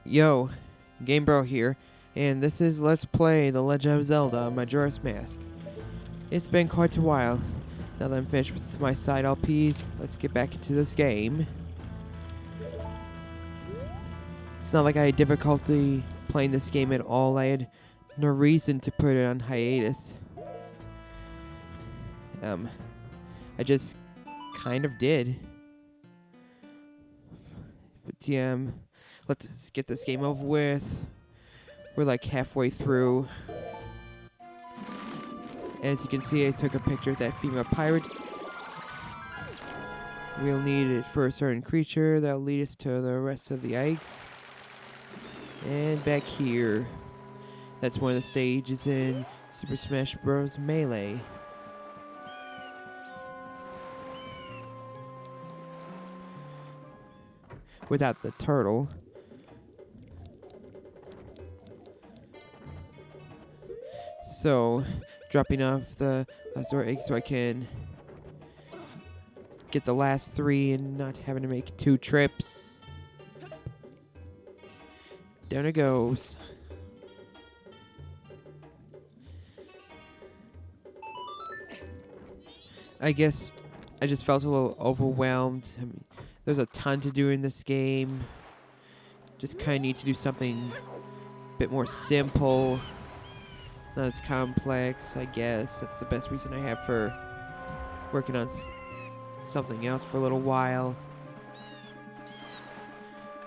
Yo, Game Bro here, and this is Let's Play The Legend of Zelda Majora's Mask. It's been quite a while. Now that I'm finished with my side LPs, let's get back into this game. It's not like I had difficulty playing this game at all. I had no reason to put it on hiatus. I just kind of did. But yeah, let's get this game over with. We're like halfway through. As you can see, I took a picture of that female pirate. We'll need it for a certain creature that'll lead us to the rest of the eggs. And back here, that's one of the stages in Super Smash Bros. Melee. Without the turtle. So, dropping off the Zora egg so I can get the last 3 and not having to make 2 trips. Down it goes. I guess I just felt a little overwhelmed. I mean, there's a ton to do in this game. Just kind of need to do something a bit more simple. Not as complex, I guess. That's the best reason I have for working on something else for a little while.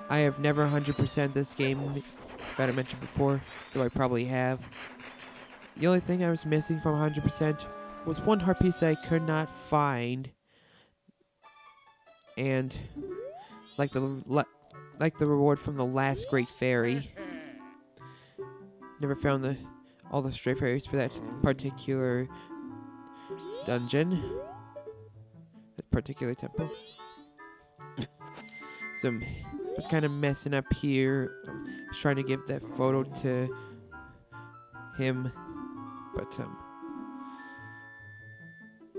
I have never 100% this game, that I mentioned before, though I probably have. The only thing I was missing from 100% was one heart piece I could not find. And like the reward from the last Great Fairy. Never found all the stray fairies for that particular dungeon. That particular temple. So I was kind of messing up here. I was trying to give that photo to him. But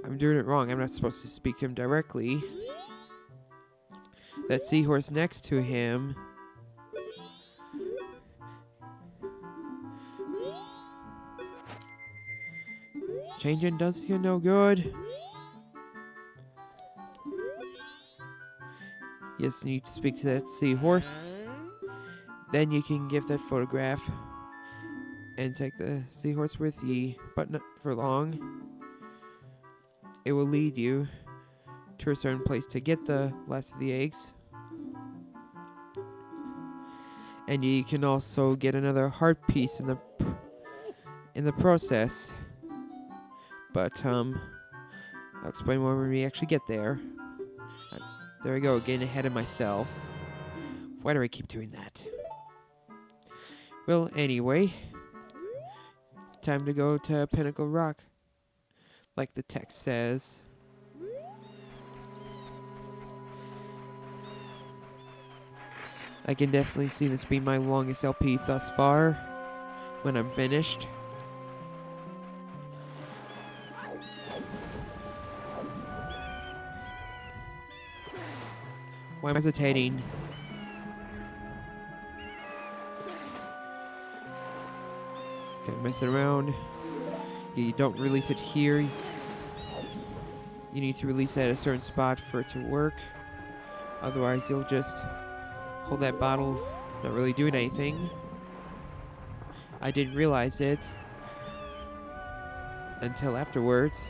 I'm doing it wrong. I'm not supposed to speak to him directly. That seahorse next to him. Changing does you no good. Yes, you need to speak to that seahorse. Then you can give that photograph and take the seahorse with ye, but not for long. It will lead you to a certain place to get the last of the eggs. And you can also get another heart piece in the process. But I'll explain more when we actually get there. There we go, getting ahead of myself. Why do I keep doing that? Well, anyway, time to go to Pinnacle Rock, like the text says. I can definitely see this being my longest LP thus far when I'm finished. Why am I hesitating? Just kind of messing around. You don't release it here. You need to release it at a certain spot for it to work. Otherwise, you'll just hold that bottle, not really doing anything. I didn't realize it until afterwards.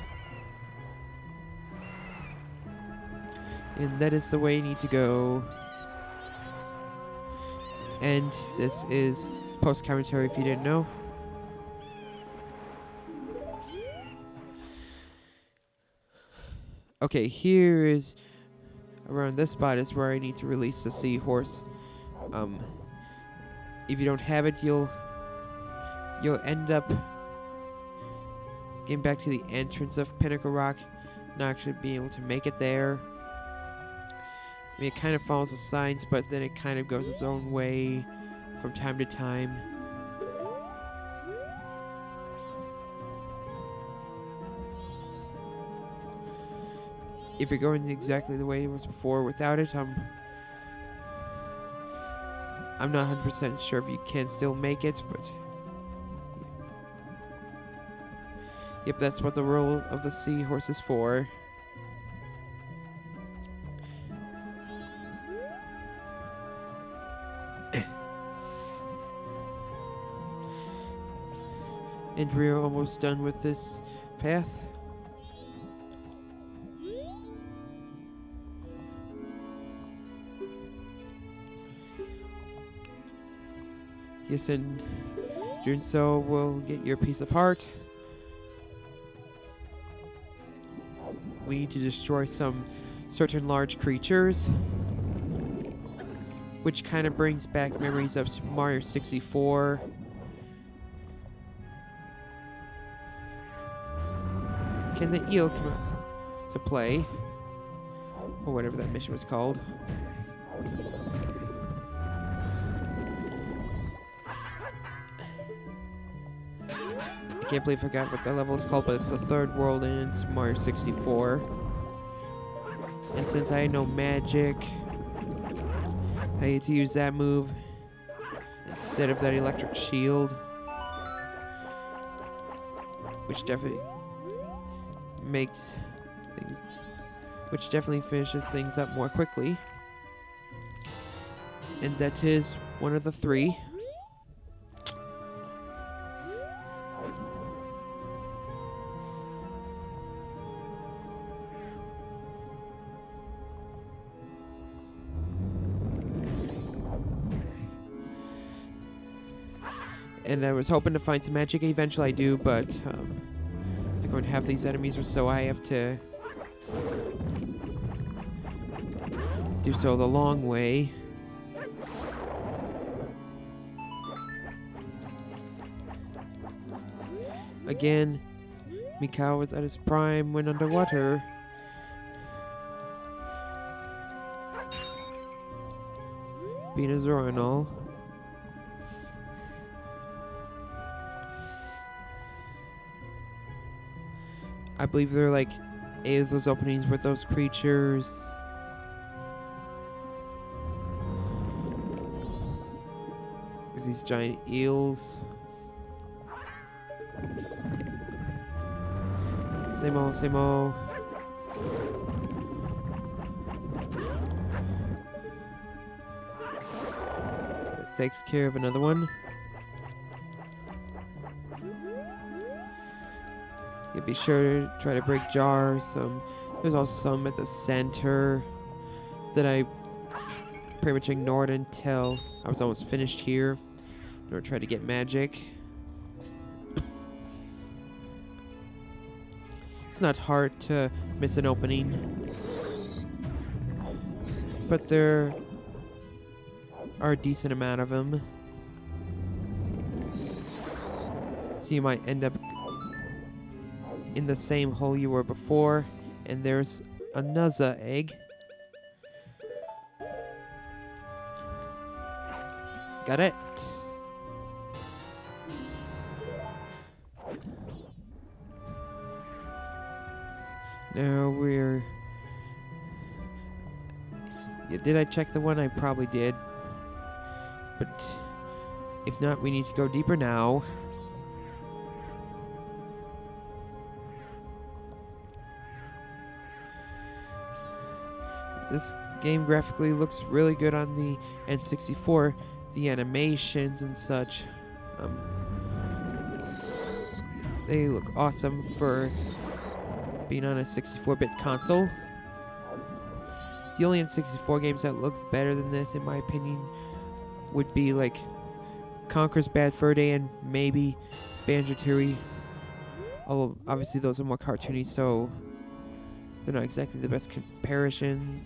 And that is the way you need to go. And this is post-commentary if you didn't know. Okay, here is around this spot is where I need to release the seahorse. If you don't have it, you'll end up getting back to the entrance of Pinnacle Rock, not actually being able to make it there. I mean, it kind of follows the signs, but then it kind of goes its own way from time to time. If you're going exactly the way it was before without it, I'm not 100% sure if you can still make it, but yep, that's what the role of the seahorse is for. And we're almost done with this path. Yes, and doing so will get your piece of heart. We need to destroy some certain large creatures, which kind of brings back memories of Super Mario 64. Can the eel come out to play? Or whatever that mission was called. I can't believe I forgot what that level is called, but it's the third world in Super Mario 64. And since I had no magic, I had to use that move instead of that electric shield, which definitely finishes things up more quickly. And that is one of the three. And I was hoping to find some magic. Eventually I do, but I'm going to have these enemies, so I have to do so the long way. Again, Mikau was at his prime when underwater. Being a Zora and all. I believe there are like 8 of those openings with those creatures. With these giant eels. Same old, same old. That takes care of another one. Yeah, be sure to try to break jars. There's also some at the center that I pretty much ignored until I was almost finished here in order to try to get magic. It's not hard to miss an opening, but there are a decent amount of them. So you might end up in the same hole you were before, and there's a Nuzza egg. Got it. Now we're... Yeah, did I check the one? I probably did. But if not, we need to go deeper now. This game graphically looks really good on the N64. The animations and such, they look awesome for being on a 64-bit console. The only N64 games that look better than this, in my opinion, would be like Conker's Bad Fur Day and maybe Banjo-Tooie. Although obviously those are more cartoony, so they're not exactly the best comparison,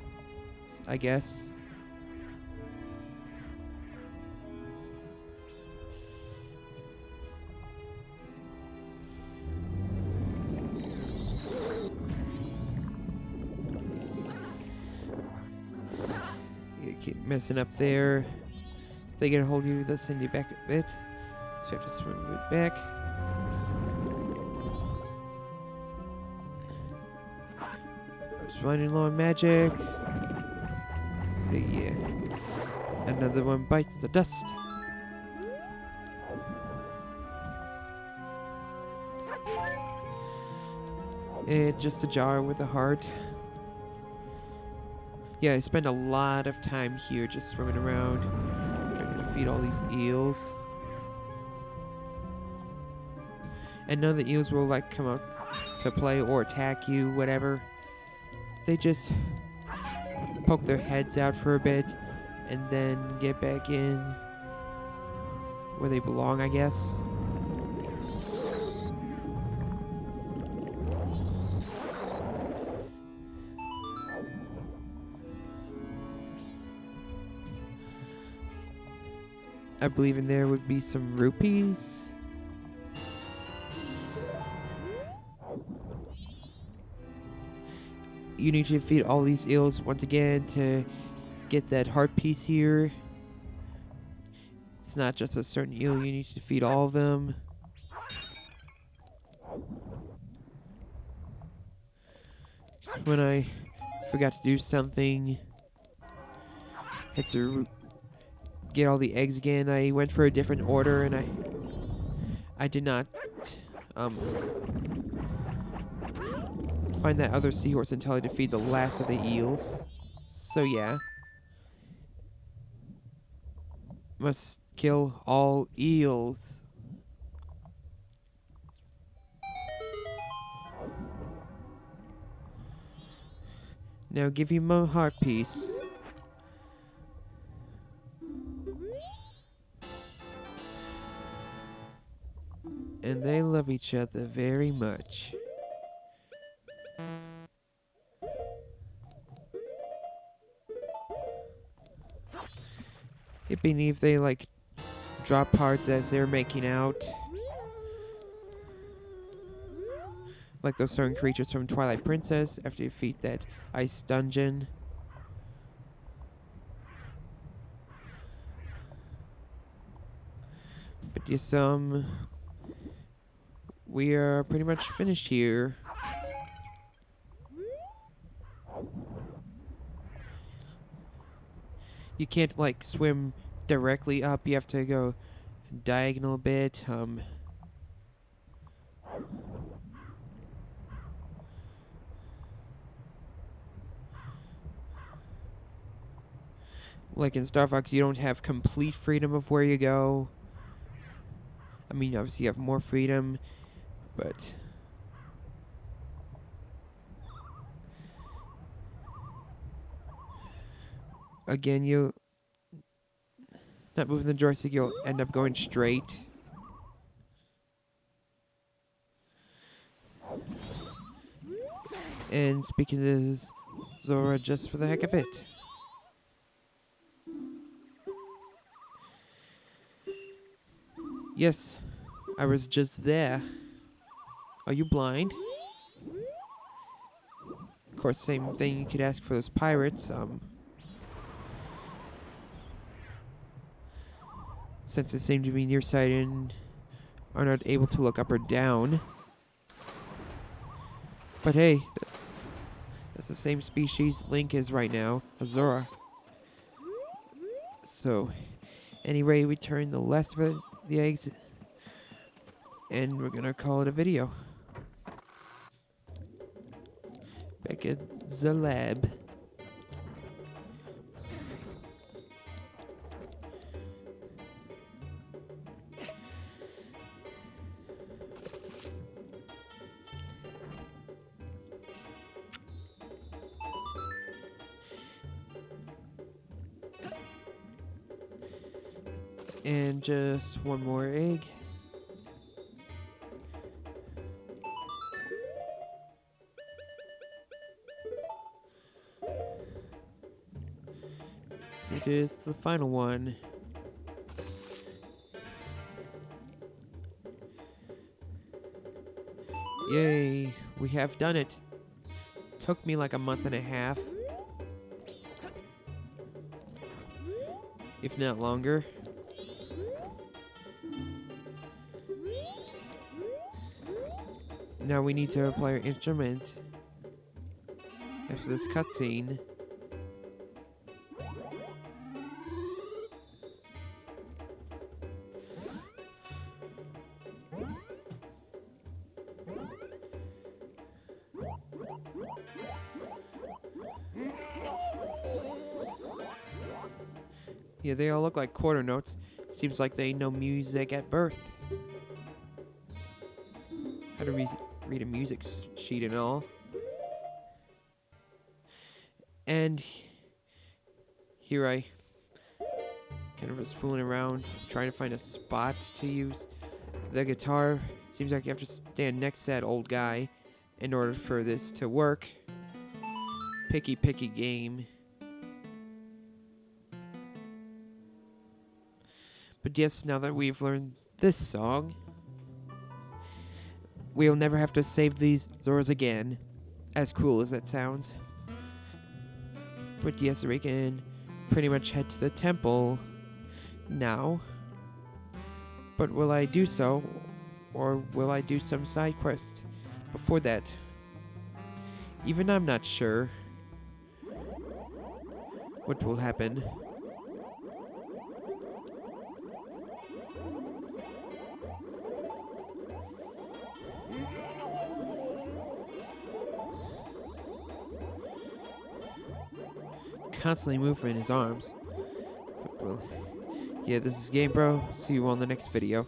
I guess. You keep messing up there. If they get a hold of you, they'll send you back a bit. So you have to swim a bit back. I was running low on magic. So yeah. Another one bites the dust. And just a jar with a heart. Yeah, I spend a lot of time here just swimming around, trying to feed all these eels. And none of the eels will like come up to play or attack you, whatever. They just poke their heads out for a bit and then get back in where they belong, I guess. I believe in there would be some rupees. You need to feed all these eels once again to get that heart piece here. It's not just a certain eel, you need to feed all of them. Just when I forgot to do something, had to get all the eggs again. I went for a different order and I did not find that other seahorse until I defeat the last of the eels. So yeah. Must kill all eels. Now give him a heart piece. And they love each other very much. It'd be neat if they like drop hearts as they're making out. Like those certain creatures from Twilight Princess after you defeat that ice dungeon. But yes, we are pretty much finished here. You can't like swim directly up, you have to go diagonal a bit. Like in Star Fox, you don't have complete freedom of where you go. I mean, obviously you have more freedom, but again, you not moving the joystick, you'll end up going straight. And speaking to Zora just for the heck of it. Yes, I was just there. Are you blind? Of course, same thing you could ask for those pirates. Since they seem to be nearsighted and are not able to look up or down. But hey, that's the same species Link is right now, a Zora. So, anyway, we turn the last of the eggs, and we're gonna call it a video. Back at the lab. And just one more egg. It is the final one. Yay, we have done it. Took me like a month and a half, if not longer. Now we need to play our instrument after this cutscene. Yeah, they all look like quarter notes. Seems like they know music at birth. How to read a music sheet and all. And here I kind of was fooling around, trying to find a spot to use the guitar. Seems like you have to stand next to that old guy in order for this to work. Picky game. But yes, now that we've learned this song, we'll never have to save these Zoras again. As cool as that sounds. But yes, we can pretty much head to the temple now. But will I do so, or will I do some side quest before that? Even I'm not sure what will happen. Constantly moving his arms. But, well, yeah, this is Game Bro. See you on the next video.